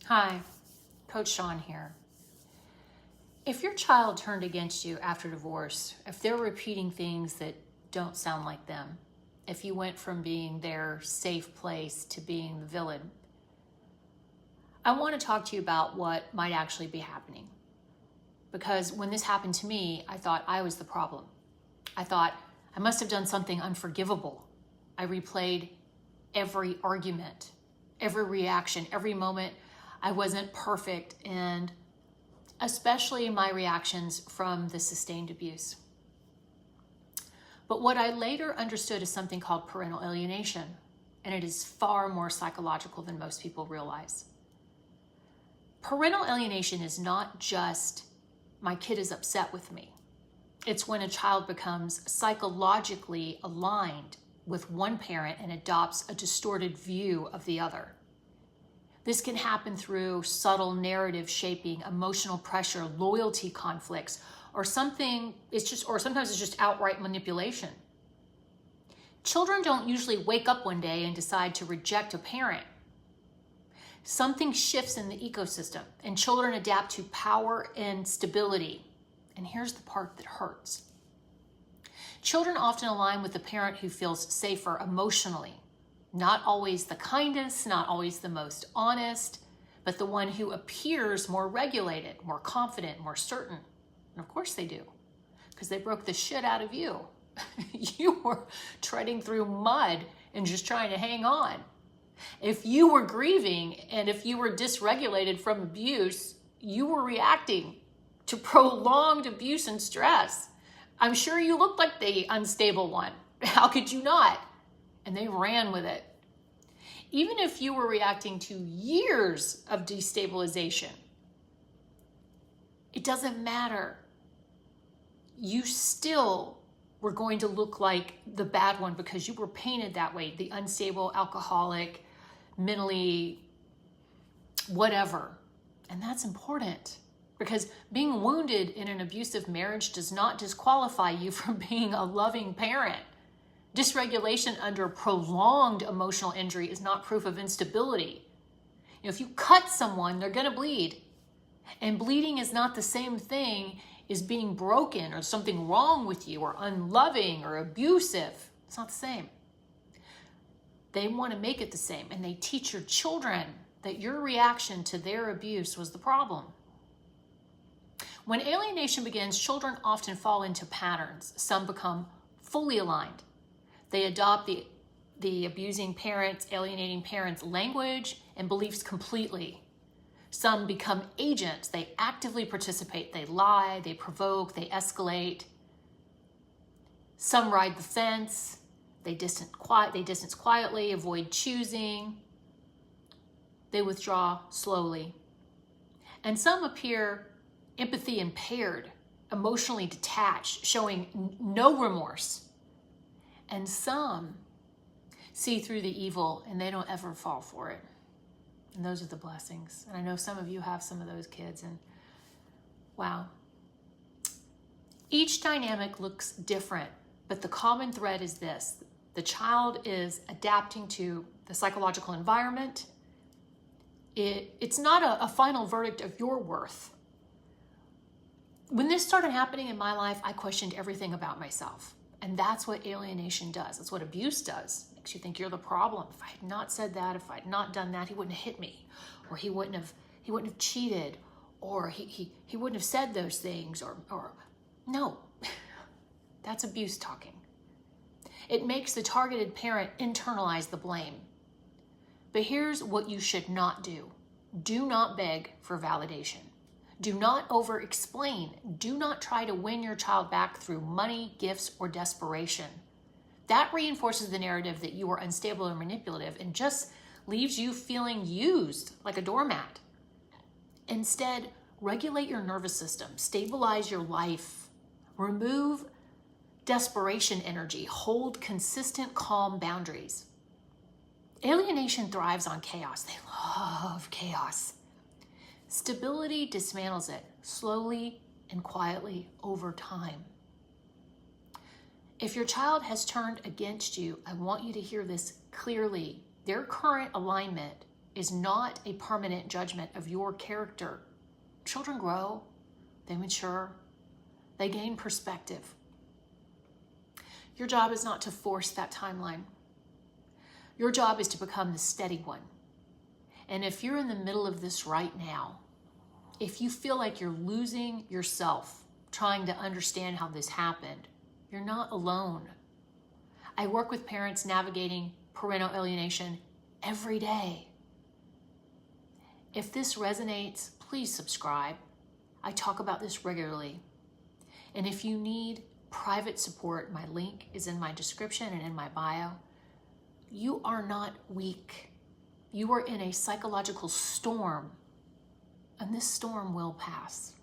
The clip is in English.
Hi, Coach Shawn here. If your child turned against you after divorce, if they're repeating things that don't sound like them, if you went from being their safe place to being the villain, I want to talk to you about what might actually be happening. Because when this happened to me, I thought I was the problem. I thought I must have done something unforgivable. I replayed every argument, every reaction, every moment. I wasn't perfect, and especially my reactions from the sustained abuse. But what I later understood is something called parental alienation, and it is far more psychological than most people realize. Parental alienation is not just my kid is upset with me. It's when a child becomes psychologically aligned with one parent and adopts a distorted view of the other. This can happen through subtle narrative shaping, emotional pressure, loyalty conflicts, or sometimes it's just outright manipulation. Children don't usually wake up one day and decide to reject a parent. Something shifts in the ecosystem, and children adapt to power and stability. And here's the part that hurts. Children often align with the parent who feels safer emotionally. Not always the kindest, not always the most honest, but the one who appears more regulated, more confident, more certain. And of course they do, because they broke the shit out of you. You were treading through mud and just trying to hang on. If you were grieving and if you were dysregulated from abuse, you were reacting to prolonged abuse and stress. I'm sure you looked like the unstable one. How could you not? And they ran with it. Even if you were reacting to years of destabilization, it doesn't matter. You still were going to look like the bad one because you were painted that way, the unstable, alcoholic, mentally whatever. And that's important because being wounded in an abusive marriage does not disqualify you from being a loving parent. Dysregulation under prolonged emotional injury is not proof of instability. If you cut someone, they're going to bleed. And bleeding is not the same thing as being broken or something wrong with you or unloving or abusive. It's not the same. They want to make it the same, and they teach your children that your reaction to their abuse was the problem. When alienation begins, children often fall into patterns. Some become fully aligned. They adopt the abusing parents, alienating parents' language and beliefs completely. Some become agents. They actively participate. They lie, they provoke, they escalate. Some ride the fence. They distance quietly, avoid choosing. They withdraw slowly. And some appear empathy impaired, emotionally detached, showing no remorse. And some see through the evil and they don't ever fall for it. And those are the blessings. And I know some of you have some of those kids, and wow. Each dynamic looks different, but the common thread is this. The child is adapting to the psychological environment. It's not a final verdict of your worth. When this started happening in my life, I questioned everything about myself. And that's what alienation does. That's what abuse does. It makes you think you're the problem. If I had not said that, if I had not done that, he wouldn't have hit me, or he wouldn't have cheated, or he wouldn't have said those things, or no. That's abuse talking. It makes the targeted parent internalize the blame. But here's what you should not do. Do not beg for validation. Do not over-explain. Do not try to win your child back through money, gifts, or desperation. That reinforces the narrative that you are unstable or manipulative and just leaves you feeling used like a doormat. Instead, regulate your nervous system, stabilize your life, remove desperation energy, hold consistent, calm boundaries. Alienation thrives on chaos. They love chaos. Stability dismantles it slowly and quietly over time. If your child has turned against you, I want you to hear this clearly. Their current alignment is not a permanent judgment of your character. Children grow, they mature, they gain perspective. Your job is not to force that timeline. Your job is to become the steady one. And if you're in the middle of this right now, if you feel like you're losing yourself trying to understand how this happened, you're not alone. I work with parents navigating parental alienation every day. If this resonates, please subscribe. I talk about this regularly. And if you need private support, my link is in my description and in my bio. You are not weak. You are in a psychological storm, and this storm will pass.